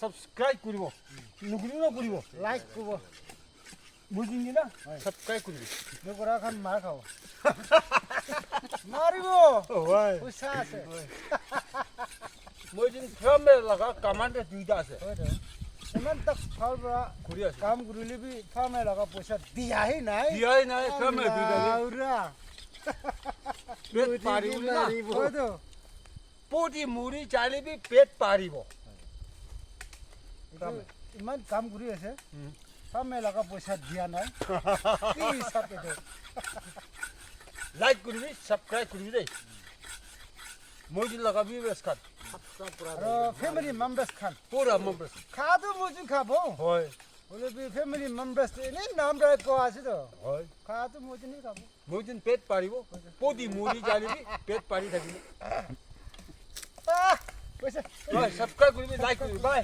subscribe কৰিব নুগুৰি নকৰিব like কৰিব বুজিলি না সাবস্ক্ৰাইব কৰিবি নকৰা খান মাৰ খাব মাৰিব হয় পইচা আছে মই যেন ফ্ৰমে লগা কমান্ড দুইটা আছে ইমান তাক ফাল পৰা ঘূৰি আছে কাম কৰিলে বি ফাৰ্মে লগা পইচা দিয়াই নাই দিয়াই নাই ফ্ৰমে দুইটা আউৰা পেট পাৰিব না হয়তো পটি মুড়ি চালিবি পেট পাৰিব ইমান কাম কৰি আছে ফাৰ্মে লগা পইচা দিয়া নাই কি হিচাপ এইটো লাইক কৰিবি সাবস্ক্ৰাইব কৰিবি দেই মই যেন লগাবি বেছ খাত আৰু ফেমিলি মেম্বাৰ্ছ খান পুৰা মেম্বাৰ্ছ খাটো মই খাব হয় বলে বি ফেমিলি মেম্বাৰ্ছ এনেই নাম ডাইৰেক্ট কোৱা আছে তো হয় খাটো মই খাব মই যেন পেট পাৰিব পটি মুড়ি চালিবি পেট পাৰি থাকিব পইচা হয় সাবস্ক্ৰাইব কৰিবি লাইক কৰিবি বাই